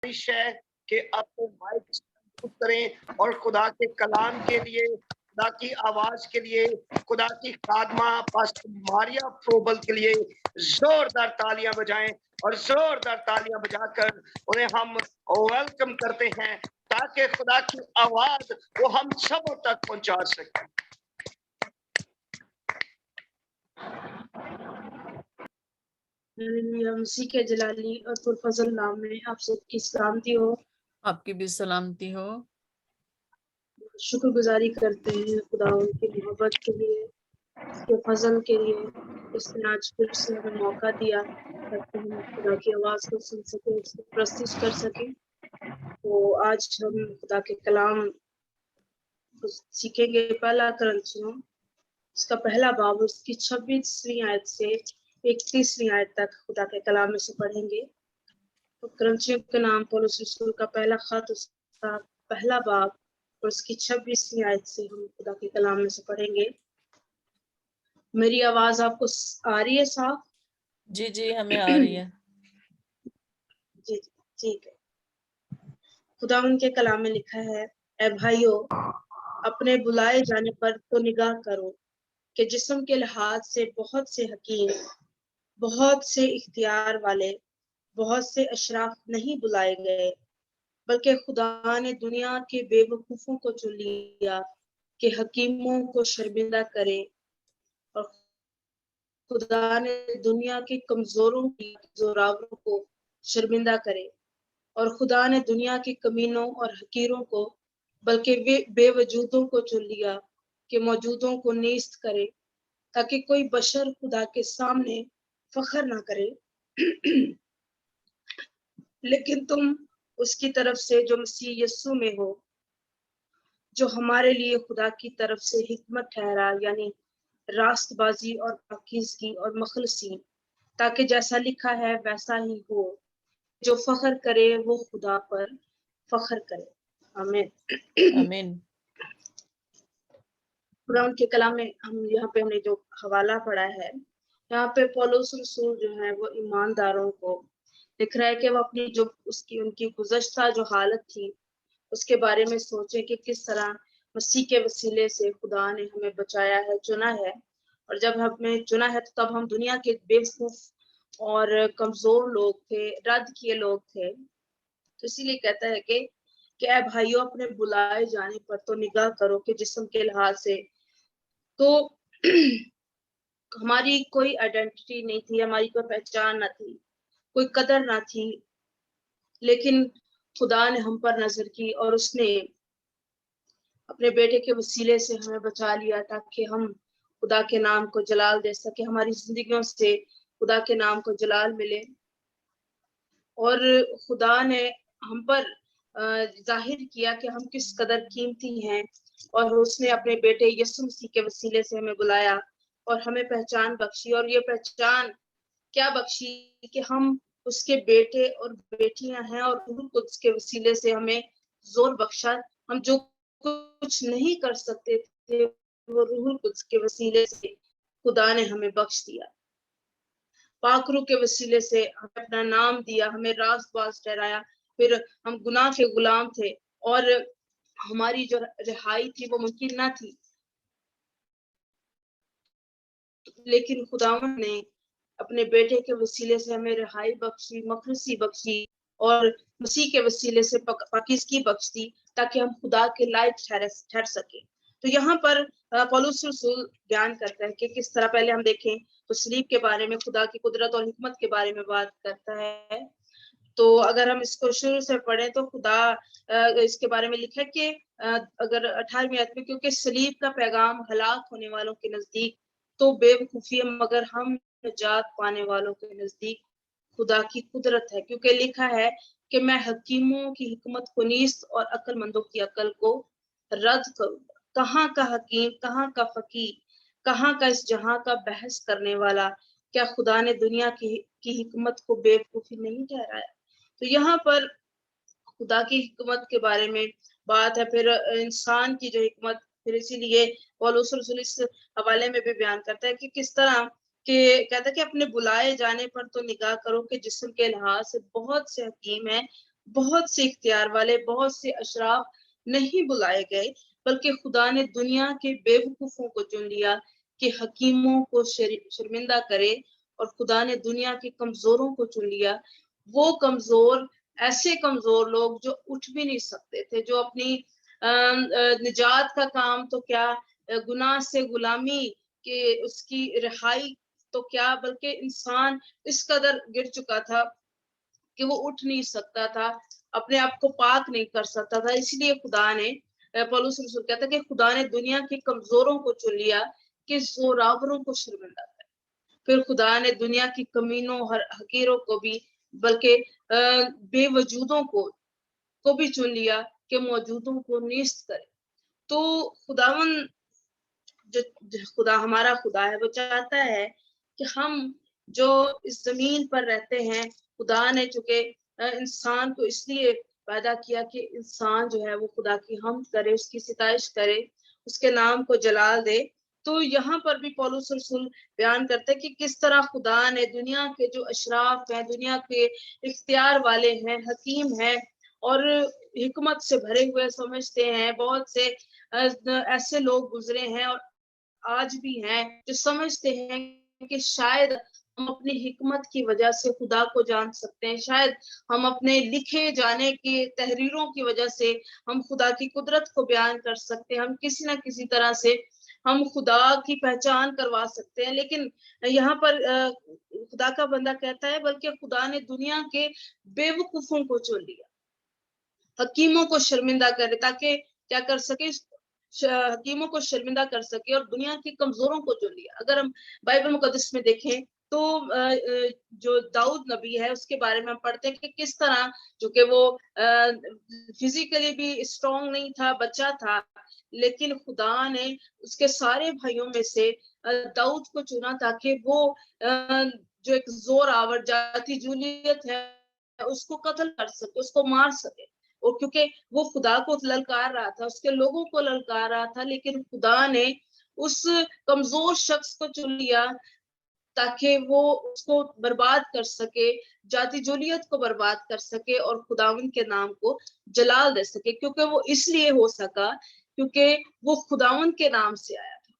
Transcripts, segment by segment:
ہے کہ اپنے مائک کریں اور خدا کے کلام کے لیے، خدا کی آواز کے لیے، خدا کی خادمہ پاسٹر ماریا پروبل کے لیے زوردار تالیاں بجائیں اور زوردار تالیاں بجا کر انہیں ہم ویلکم کرتے ہیں تاکہ خدا کی آواز وہ ہم سبوں تک پہنچا سکیں۔ مسیح کے جلالی اور پرفضل نام میں آپ سب کی سلامتی ہو۔ آپ کی بھی سلامتی ہو۔ شکر گزاری کرتے ہیں خدا ان کی محبت کے لیے، اس کے فضل کے لیے، اس نے آج پھر سے ہمیں موقع دیا تاکہ ہم خدا کی آواز کو سن سکیں، اس کی پرستش کر سکیں۔ تو آج ہم خدا کے کلام کو سیکھیں گے۔ پہلا کرنتھیوں اس کا پہلا باب اس کی 26ویں آیت سے 31ویں آیت تک خدا کے کلام میں سے پڑھیں گے۔ تو کرنتھیوں کے نام پولس رسول کا پہلا خط اس کا پہلا باب اور اس کی 26ویں آیت سے ہم خدا کے کلام میں سے پڑھیں گے۔ میری آواز آپ کو آ رہی ہے صاف؟ جی جی ہمیں آ رہی ہے۔ جی ٹھیک ہے۔ خدا ان کے کلام میں لکھا ہے، اے بھائیو اپنے بلائے جانے پر تو نگاہ کرو کہ جسم کے لحاظ سے بہت سے حکیم، بہت سے اختیار والے، بہت سے اشراف نہیں بلائے گئے، بلکہ خدا نے دنیا کے بے وقوفوں کو چن لیا کہ حکیموں کو شرمندہ کرے، اور خدا نے دنیا کے کمزوروں کی زوراوروں کو شرمندہ کرے، اور خدا نے دنیا کے کمینوں اور حقیروں کو بلکہ بے وجودوں کو چن لیا کہ موجودوں کو نیست کرے، تاکہ کوئی بشر خدا کے سامنے فخر نہ کرے۔ لیکن تم اس کی طرف سے جو مسیح یسوع میں ہو، جو ہمارے لیے خدا کی طرف سے حکمت ٹھہرا، یعنی راست بازی اور پاکیزگی اور مخلصی، تاکہ جیسا لکھا ہے ویسا ہی ہو، جو فخر کرے وہ خدا پر فخر کرے۔ آمین۔ آمین۔ قرآن کے کلام میں یہاں پہ ہم نے جو حوالہ پڑھا ہے، یہاں پہ پولس رسول جو ہے وہ ایمانداروں کو لکھ رہا ہے کہ وہ اپنی جو ان کی گزشتہ جو حالت تھی اس کے بارے میں سوچیں کہ کس طرح مسیح کے وسیلے سے خدا نے ہمیں بچایا ہے، چنا ہے، اور جب ہمیں چنا ہے تو تب ہم دنیا کے بے وقوف اور کمزور لوگ تھے، رد کیے لوگ تھے۔ تو اسی لیے کہتا ہے کہ اے بھائیوں اپنے بلائے جانے پر تو نگاہ کرو کہ جسم کے لحاظ سے تو ہماری کوئی آئیڈینٹی نہیں تھی، ہماری کوئی پہچان نہ تھی، کوئی قدر نہ تھی، لیکن خدا نے ہم پر نظر کی اور اس نے اپنے بیٹے کے وسیلے سے ہمیں بچا لیا تاکہ ہم خدا کے نام کو جلال دے سکے، ہماری زندگیوں سے خدا کے نام کو جلال ملے۔ اور خدا نے ہم پر ظاہر کیا کہ ہم کس قدر قیمتی ہیں، اور اس نے اپنے بیٹے یسوع مسیح کے وسیلے سے ہمیں بلایا اور ہمیں پہچان بخشی، اور یہ پہچان کیا بخشی کہ ہم اس کے بیٹے اور بیٹیاں ہیں، اور روح القدس کے وسیلے سے ہمیں زور بخشا۔ ہم جو کچھ نہیں کر سکتے تھے وہ روح القدس کے وسیلے سے خدا نے ہمیں بخش دیا۔ پاک روح کے وسیلے سے ہمیں اپنا نام دیا، ہمیں راست باز ٹھہرایا۔ پھر ہم گناہ کے غلام تھے اور ہماری جو رہائی تھی وہ ممکن نہ تھی، لیکن خداوند نے اپنے بیٹے کے وسیلے سے ہمیں رہائی بخشی، مخلصی بخشی، اور مسیح کے وسیلے سے پاکیزگی بخش دی تاکہ ہم خدا کے لائق ٹھہر سکیں۔ تو یہاں پر پولس رسول بیان کرتا ہے کہ کس طرح، پہلے ہم دیکھیں تو صلیب کے بارے میں، خدا کی قدرت اور حکمت کے بارے میں بات کرتا ہے۔ تو اگر ہم اس کو شروع سے پڑھیں تو خدا اس کے بارے میں لکھا ہے کہ اگر 18ویں آیت میں، کیونکہ صلیب کا پیغام ہلاک ہونے والوں کے نزدیک تو بے وقوفی ہے، مگر ہم نجات پانے والوں کے نزدیک خدا کی قدرت ہے، کیونکہ لکھا ہے کہ میں حکیموں کی حکمت کو نیست اور عقل مندوں کی عقل کو رد کروں گا۔ کہاں کا حکیم، کہاں کا فقیہ، کہاں کا اس جہاں کا بحث کرنے والا، کیا خدا نے دنیا کی حکمت کو بے وقوفی نہیں ٹھہرایا؟ تو یہاں پر خدا کی حکمت کے بارے میں بات ہے، پھر انسان کی جو حکمت، پھر اسی لیے پولس رسول اس حوالے میں بھی بیان کرتا ہے کہ کس طرح کہ کہتا ہے کہ اپنے بلائے جانے پر تو نگاہ کرو کہ جسم کے لحاظ سے بہت سے حکیم ہیں، بہت سے اختیار والے، بہت سے اشراف نہیں بلائے گئے، بلکہ خدا نے دنیا کے بے وقوفوں کو چن لیا کہ حکیموں کو شرمندہ کرے، اور خدا نے دنیا کے کمزوروں کو چن لیا، وہ کمزور، ایسے کمزور لوگ جو اٹھ بھی نہیں سکتے تھے، جو اپنی نجات کا کام تو کیا، گناہ سے غلامی کے اس کی رہائی تو کیا، بلکہ انسان اس قدر گر چکا تھا کہ وہ اٹھ نہیں سکتا تھا، اپنے آپ کو پاک نہیں کر سکتا تھا۔ اس لیے خدا نے، پولس رسول کہتا ہے کہ خدا نے دنیا کے کمزوروں کو چن لیا کہ زوراوروں کو شرمندہ کرے۔ پھر خدا نے دنیا کی کمینوں، حقیروں کو بھی، بلکہ بے وجودوں کو بھی چن لیا کہ موجودوں کو نیست کرے۔ تو خداون جو خدا ہمارا خدا ہے، وہ چاہتا ہے کہ ہم جو اس زمین پر رہتے ہیں، خدا نے چونکہ انسان کو اس لیے پیدا کیا کہ انسان جو ہے وہ خدا کی حمد کرے، اس کی ستائش کرے، اس کے نام کو جلال دے۔ تو یہاں پر بھی پولس رسول بیان کرتے ہیں کہ کس طرح خدا نے دنیا کے جو اشراف ہیں، دنیا کے اختیار والے ہیں، حکیم ہیں اور حکمت سے بھرے ہوئے سمجھتے ہیں، بہت سے ایسے لوگ گزرے ہیں اور آج بھی ہیں جو سمجھتے ہیں کہ شاید ہم اپنی حکمت کی وجہ سے خدا کو جان سکتے ہیں، شاید ہم اپنے لکھے جانے کی تحریروں کی وجہ سے ہم خدا کی قدرت کو بیان کر سکتے ہیں، ہم کسی نہ کسی طرح سے ہم خدا کی پہچان کروا سکتے ہیں۔ لیکن یہاں پر خدا کا بندہ کہتا ہے بلکہ خدا نے دنیا کے بے وقوفوں کو چن لیا، حکیموں کو شرمندہ کرے تاکہ کیا کر سکے، حکیموں کو شرمندہ کر سکے، اور دنیا کے کمزوروں کو چن لیا۔ اگر ہم بائبل مقدس میں دیکھیں تو جو داؤد نبی ہے اس کے بارے میں ہم پڑھتے ہیں کہ کس طرح، چونکہ وہ فزیکلی بھی اسٹرانگ نہیں تھا، بچہ تھا، لیکن خدا نے اس کے سارے بھائیوں میں سے داؤد کو چنا تاکہ وہ جو ایک زور آور جاتی جولیت ہے اس کو قتل کر سکے، اس کو مار سکے۔ اور کیونکہ وہ خدا کو للکار رہا تھا، اس کے لوگوں کو للکار رہا تھا، لیکن خدا نے اس کمزور شخص کو چن لیا تاکہ وہ اس کو برباد کر سکے، جاتی جولیت کو برباد کر سکے اور خداوند کے نام کو جلال دے سکے، کیونکہ وہ اس لیے ہو سکا کیونکہ وہ خداوند کے نام سے آیا تھا،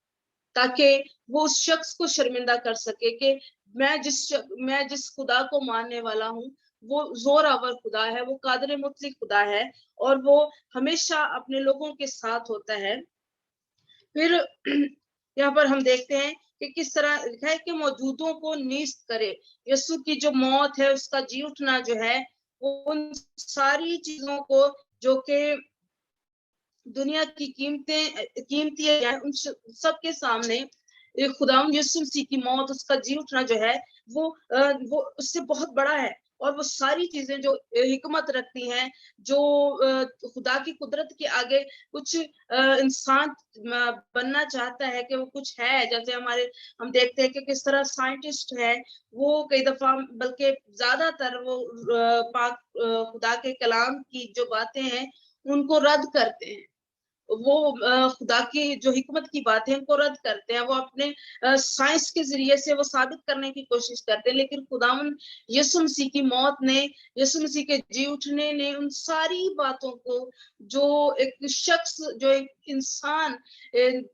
تاکہ وہ اس شخص کو شرمندہ کر سکے کہ میں جس خدا کو ماننے والا ہوں وہ زور آور خدا ہے، وہ قادر مطلق خدا ہے اور وہ ہمیشہ اپنے لوگوں کے ساتھ ہوتا ہے۔ پھر یہاں پر ہم دیکھتے ہیں کہ کس طرح لکھا ہے کہ موجودوں کو نیست کرے۔ یسوع کی جو موت ہے، اس کا جی اٹھنا جو ہے، وہ ان ساری چیزوں کو جو کہ دنیا کی قیمتی ہیں ان سب کے سامنے خداوند یسوع مسیح کی موت، اس کا جی اٹھنا جو ہے وہ اس سے بہت بڑا ہے، اور وہ ساری چیزیں جو حکمت رکھتی ہیں، جو خدا کی قدرت کے آگے کچھ انسان بننا چاہتا ہے کہ وہ کچھ ہے، جیسے ہم دیکھتے ہیں کہ کس طرح سائنٹسٹ ہے، وہ کئی دفعہ بلکہ زیادہ تر وہ پاک خدا کے کلام کی جو باتیں ہیں ان کو رد کرتے ہیں، وہ خدا کی جو حکمت کی باتیں ان کو رد کرتے ہیں، وہ اپنے سائنس کے ذریعے سے وہ ثابت کرنے کی کوشش کرتے ہیں، لیکن خداوند یسوع مسیح کی موت نے، یسوع مسیح کے جی اٹھنے نے ان ساری باتوں کو، جو ایک شخص، جو ایک انسان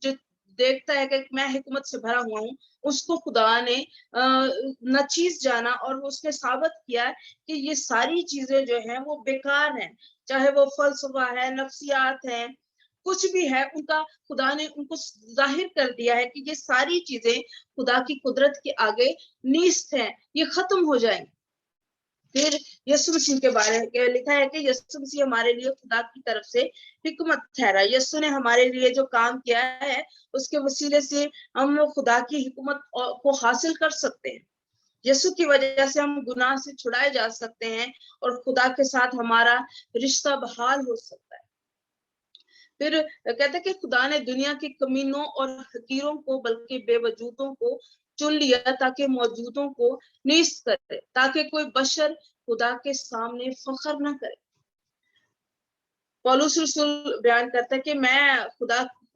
جو دیکھتا ہے کہ میں حکمت سے بھرا ہوا ہوں، اس کو خدا نے ناچیز جانا اور اس نے ثابت کیا کہ یہ ساری چیزیں جو ہیں وہ بیکار ہیں، چاہے وہ فلسفہ ہے، نفسیات ہے، کچھ بھی ہے، ان کا خدا نے ان کو ظاہر کر دیا ہے کہ یہ ساری چیزیں خدا کی قدرت کے آگے نیست ہیں، یہ ختم ہو جائیں گے۔ پھر یسوع مسیح کے بارے میں لکھا ہے کہ یسوع مسیح ہمارے لیے خدا کی طرف سے حکمت ٹھہرا۔ یسوع نے ہمارے لیے جو کام کیا ہے اس کے وسیلے سے ہم خدا کی حکمت کو حاصل کر سکتے ہیں۔ یسوع کی وجہ سے ہم گناہ سے چھڑائے جا سکتے ہیں اور خدا کے ساتھ ہمارا رشتہ بحال ہو سکتا ہے۔ پھر کہتے ہیں کہ خدا نے دنیا کے کمینوں اور حقیروں کو بلکہ بے وجودوں کو چن لیا تاکہ موجودوں کو نیست کرے، تاکہ کوئی بشر خدا کے سامنے فخر نہ کرے۔ پولس رسول بیان کرتا ہے کہ میں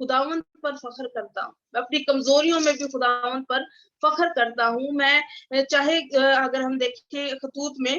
خداوند پر فخر کرتا ہوں، میں اپنی کمزوریوں میں بھی خداوند پر فخر کرتا ہوں۔ میں چاہے اگر ہم دیکھیں خطوط میں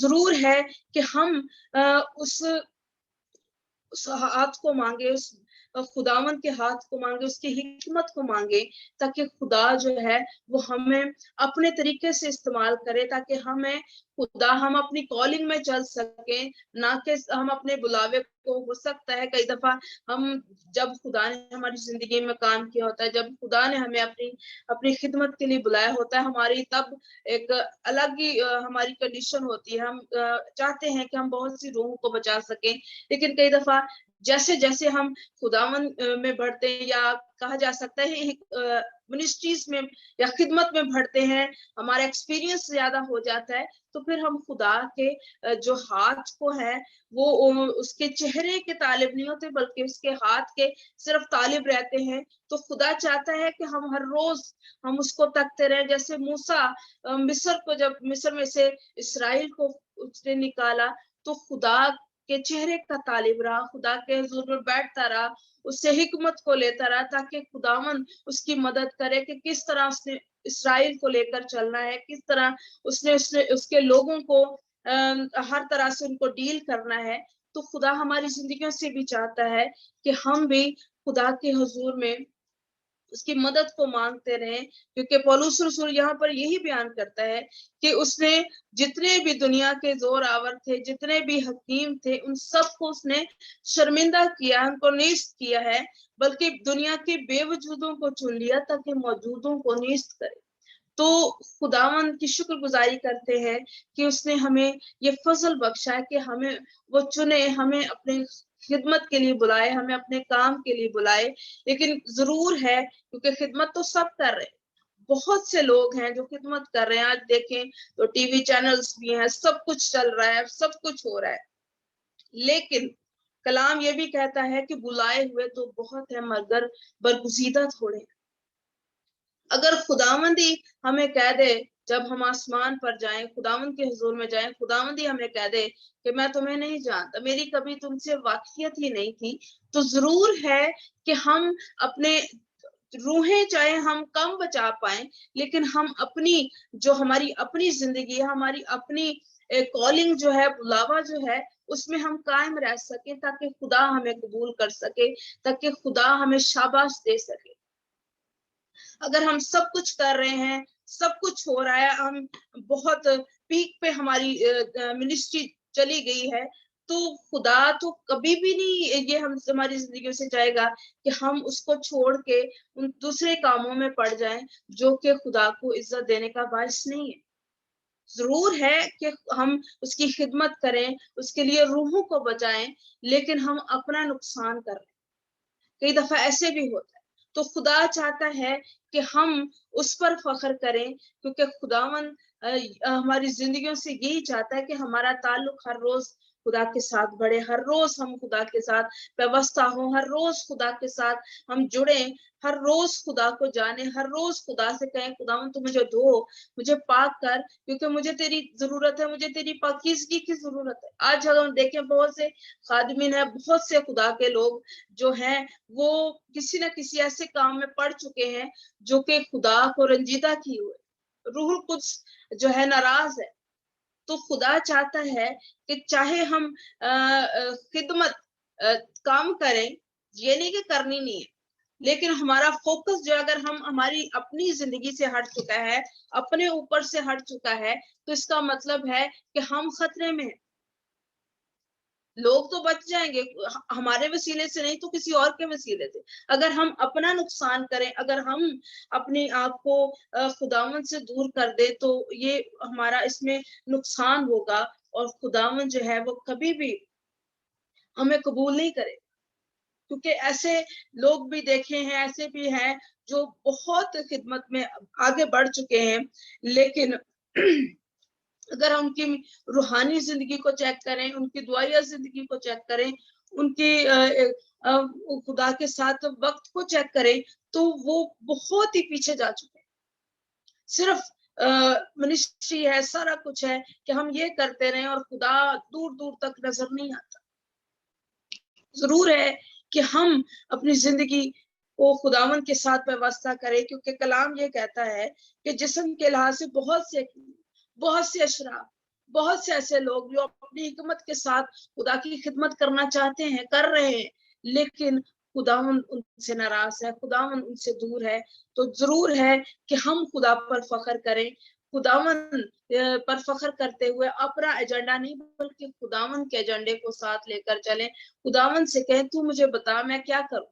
ضرور ہے کہ ہم اس ہاتھ کو مانگے، اس خداوند کے ہاتھ کو مانگے، اس کی حکمت کو مانگے، تاکہ خدا جو ہے وہ ہمیں اپنے طریقے سے استعمال کرے، تاکہ ہم اپنی کالنگ میں چل سکیں، نہ کہ ہم اپنے بلاوے کو، ہو سکتا ہے کئی دفعہ ہم جب خدا نے ہماری زندگی میں کام کیا ہوتا ہے، جب خدا نے ہمیں اپنی خدمت کے لیے بلایا ہوتا ہے، ہماری تب ایک الگ ہی ہماری کنڈیشن ہوتی ہے، ہم چاہتے ہیں کہ ہم بہت سی روحوں کو بچا سکیں، لیکن کئی دفعہ جیسے جیسے ہم خداوند میں بڑھتے ہیں، یا کہا جا سکتا ہے منسٹریز میں یا خدمت میں بڑھتے ہیں، ہمارا ایکسپیرینس زیادہ ہو جاتا ہے، تو پھر ہم خدا کے جو ہاتھ کو ہے وہ اس کے چہرے کے طالب نہیں ہوتے، بلکہ اس کے ہاتھ کے صرف طالب رہتے ہیں۔ تو خدا چاہتا ہے کہ ہم ہر روز ہم اس کو تکتے رہیں، جیسے موسیٰ جب مصر میں سے اسرائیل کو اس نے نکالا، تو خدا کے چہرے کا طالب رہا، خدا کے حضور میں بیٹھتا رہا، اس سے حکمت کو لیتا رہا، تاکہ خداوند اس کی مدد کرے کہ کس طرح اس نے اسرائیل کو لے کر چلنا ہے، کس طرح اس نے اس کے لوگوں کو ہر طرح سے ان کو ڈیل کرنا ہے۔ تو خدا ہماری زندگیوں سے بھی چاہتا ہے کہ ہم بھی خدا کے حضور میں اس کی مدد کو مانگتے رہیں، کیونکہ پولس رسول یہاں پر یہی بیان کرتا ہے کہ اس نے جتنے بھی دنیا کے زور آور تھے، جتنے بھی حکیم تھے، ان سب کو اس نے شرمندہ کیا، ان کو نیست کیا ہے، بلکہ دنیا کے بے وجودوں کو چن لیا تاکہ موجودوں کو نیست کرے۔ تو خداوند کی شکر گزاری کرتے ہیں کہ اس نے ہمیں یہ فضل بخشا ہے کہ ہمیں وہ چنے، ہمیں اپنے خدمت کے لیے بلائے، ہمیں اپنے کام کے لیے بلائے۔ لیکن ضرور ہے، کیونکہ خدمت تو سب کر رہے ہیں، بہت سے لوگ ہیں جو خدمت کر رہے ہیں، آج دیکھیں تو ٹی وی چینلز بھی ہیں، سب کچھ چل رہا ہے، سب کچھ ہو رہا ہے، لیکن کلام یہ بھی کہتا ہے کہ بلائے ہوئے تو بہت ہیں مگر برگزیدہ تھوڑے ہیں۔ اگر خداوند ہی ہمیں کہہ دے، جب ہم آسمان پر جائیں، خداوند کے حضور میں جائیں، خداوند ہی ہمیں کہہ دے کہ میں تمہیں نہیں جانتا، میری کبھی تم سے واقفیت ہی نہیں تھی، تو ضرور ہے کہ ہم اپنے روحیں چاہے ہم کم بچا پائیں، لیکن ہم ہماری اپنی زندگی، ہماری اپنی کالنگ جو ہے، بلاوا جو ہے، اس میں ہم قائم رہ سکیں، تاکہ خدا ہمیں قبول کر سکے، تاکہ خدا ہمیں شاباش دے سکے۔ اگر ہم سب کچھ کر رہے ہیں، سب کچھ ہو رہا ہے، ہم بہت پیک پہ ہماری منسٹری چلی گئی ہے، تو خدا تو کبھی بھی نہیں یہ ہماری زندگیوں سے جائے گا کہ ہم اس کو چھوڑ کے ان دوسرے کاموں میں پڑ جائیں جو کہ خدا کو عزت دینے کا باعث نہیں ہے۔ ضرور ہے کہ ہم اس کی خدمت کریں، اس کے لیے روحوں کو بچائیں، لیکن ہم اپنا نقصان کر رہے ہیں۔ کئی دفعہ ایسے بھی ہوتا ہے، تو خدا چاہتا ہے کہ ہم اس پر فخر کریں، کیونکہ خداوند ہماری زندگیوں سے یہی چاہتا ہے کہ ہمارا تعلق ہر روز خدا کے ساتھ بڑھے، ہر روز ہم خدا کے ساتھ پیوستہ ہوں، ہر روز خدا کے ساتھ ہم جڑیں، ہر روز خدا کو جانیں، ہر روز خدا سے کہیں خداوند تو مجھے دھو، مجھے پاک کر، کیونکہ مجھے تیری ضرورت ہے، مجھے تیری پاکیزگی کی ضرورت ہے۔ آج اگر ہم دیکھیں، بہت سے خادمین ہیں، بہت سے خدا کے لوگ جو ہیں، وہ کسی نہ کسی ایسے کام میں پڑ چکے ہیں جو کہ خدا کو رنجیدہ کیے ہوئے، روح القدس جو ہے ناراض ہے۔ تو خدا چاہتا ہے کہ چاہے ہم خدمت کام کریں، یہ نہیں کہ کرنی نہیں ہے، لیکن ہمارا فوکس جو اگر ہماری اپنی زندگی سے ہٹ چکا ہے، اپنے اوپر سے ہٹ چکا ہے، تو اس کا مطلب ہے کہ ہم خطرے میں ہیں۔ لوگ تو بچ جائیں گے، ہمارے وسیلے سے نہیں تو کسی اور کے وسیلے سے۔ اگر ہم اپنا نقصان کریں، اگر ہم اپنے آپ کو خداوند سے دور کر دیں، تو یہ ہمارا اس میں نقصان ہوگا، اور خداوند جو ہے وہ کبھی بھی ہمیں قبول نہیں کرے، کیونکہ ایسے لوگ بھی دیکھے ہیں، ایسے بھی ہیں جو بہت خدمت میں آگے بڑھ چکے ہیں، لیکن اگر ہم ان کی روحانی زندگی کو چیک کریں، ان کی دعائیہ زندگی کو چیک کریں، ان کی خدا کے ساتھ وقت کو چیک کریں، تو وہ بہت ہی پیچھے جا چکے ہیں۔ صرف منسٹری ہے، سارا کچھ ہے کہ ہم یہ کرتے رہیں، اور خدا دور دور تک نظر نہیں آتا۔ ضرور ہے کہ ہم اپنی زندگی کو خداوند کے ساتھ پیوستہ کریں، کیونکہ کلام یہ کہتا ہے کہ جسم کے لحاظ سے بہت سے اشراف، بہت سے ایسے لوگ جو اپنی حکمت کے ساتھ خدا کی خدمت کرنا چاہتے ہیں، کر رہے ہیں، لیکن خداوند ان سے ناراض ہے، خداوند ان سے دور ہے. تو ضرور ہے کہ ہم خدا پر فخر کریں، خداوند پر فخر کرتے ہوئے اپنا ایجنڈا نہیں بلکہ خداوند کے ایجنڈے کو ساتھ لے کر چلیں. خداوند سے کہیں تو مجھے بتا میں کیا کروں،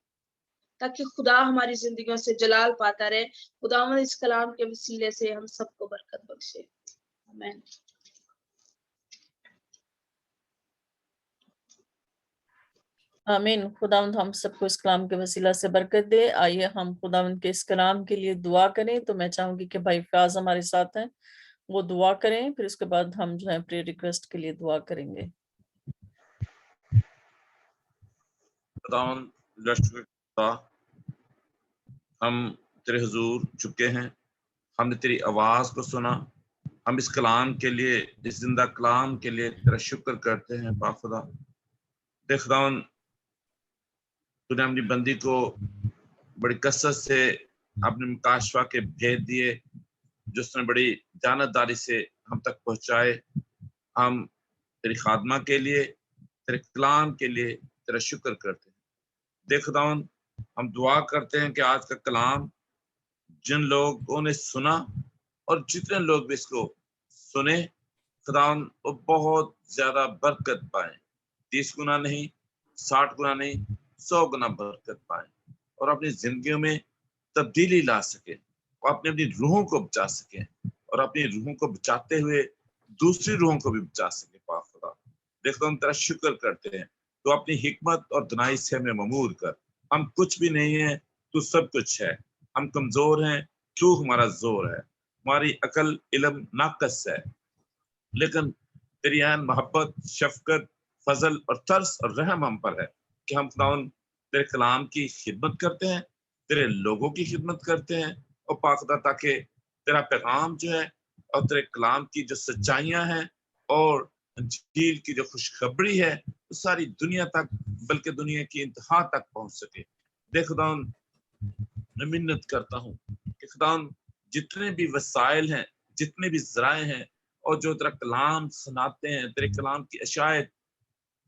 تاکہ خدا ہماری زندگیوں سے جلال پاتا رہے. خداوند اس کلام کے وسیلے سے ہم سب کو برکت بخشے. آمین. آمین. خداوند ہم سب کو اس کلام کے وسیلہ سے برکت دے. آئیے ہم خداوند کے اس کلام کے لیے دعا کریں. تو میں چاہوں گی کہ بھائی فیاض ہمارے ساتھ ہیں، وہ دعا کریں، پھر اس کے بعد ہم جو ہے پریئر ریکویسٹ کے لیے دعا کریں گے. خداوند لشکر خدا، ہم تیرے حضور چکے ہیں، ہم نے تیری آواز کو سنا، ہم اس کلام کے لیے، اس زندہ کلام کے لیے تیرا شکر کرتے ہیں. پاک خدا، دیکھ خداوند تو نے اپنی بندی کو بڑی کثرت سے اپنے مکاشفہ کے بھید دیے، جس نے بڑی جانتداری سے ہم تک پہنچائے. ہم تیری خادمہ کے لیے، تیرے کلام کے لیے تیرا شکر کرتے ہیں. دیکھ خداوند، ہم دعا کرتے ہیں کہ آج کا کلام جن لوگوں نے سنا اور جتنے لوگ بھی اس کو سنے، خداوند وہ بہت زیادہ برکت پائیں، 30 گنا نہیں، 60 گنا نہیں، 100 گنا برکت پائیں، اور اپنی زندگیوں میں تبدیلی لا سکیں، اور اپنی روحوں کو بچا سکیں، اور اپنی روحوں کو بچاتے ہوئے دوسری روحوں کو بھی بچا سکیں. پاک خدا، دیکھو ہم تیرا شکر کرتے ہیں. تو اپنی حکمت اور دنائی سے ہمیں ممور کر. ہم کچھ بھی نہیں ہیں، تو سب کچھ ہے. ہم کمزور ہیں، تو ہمارا زور ہے. ہماری عقل علم ناقص ہے، لیکن تیری عین محبت، شفقت، فضل اور ترس اور رحم ہم پر ہے کہ ہم خداوند تیرے کلام کی خدمت کرتے ہیں، تیرے لوگوں کی خدمت کرتے ہیں. اور پاک خدا، تاکہ تیرا پیغام جو ہے اور تیرے کلام کی جو سچائیاں ہیں اور انجیل کی جو خوشخبری ہے وہ ساری دنیا تک، بلکہ دنیا کی انتہا تک پہنچ سکے. دیکھ خداوند، میں منت کرتا ہوں کہ خداوند جتنے بھی وسائل ہیں، جتنے بھی ذرائع ہیں، اور جو تیرا کلام سناتے ہیں، تیرے کلام کی اشاعت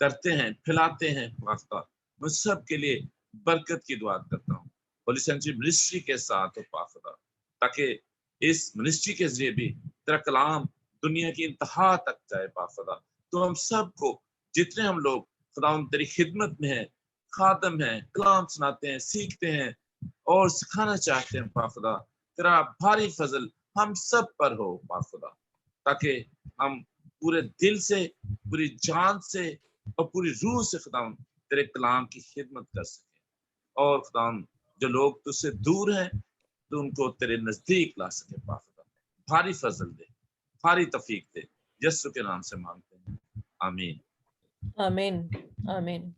کرتے ہیں، پھیلاتے ہیں، میں سب کے لیے برکت کی دعا کرتا ہوں. ہولی سینچری منسٹری کے ساتھ ہو پاک خدا، تاکہ اس منسٹری کے ذریعے بھی تیرا کلام دنیا کی انتہا تک جائے. پاک خدا، تو ہم سب کو، جتنے ہم لوگ خداوند تیری خدمت میں ہیں، خادم ہیں، کلام سناتے ہیں، سیکھتے ہیں اور سکھانا چاہتے ہیں، پاک خدا تیرا بھاری فضل ہم سب پر ہو. پاک خدا، تاکہ ہم پورے دل سے، پوری جان سے اور پوری روح سے خداوند تیرے کلام کی خدمت کر سکیں. اور خداوند جو لوگ تجھ سے دور ہیں تو ان کو تیرے نزدیک لا سکے. پاک خدا، بھاری فضل دے، بھاری توفیق دے. یسوع کے نام سے مانگتے ہیں، آمین. آمین. آمین.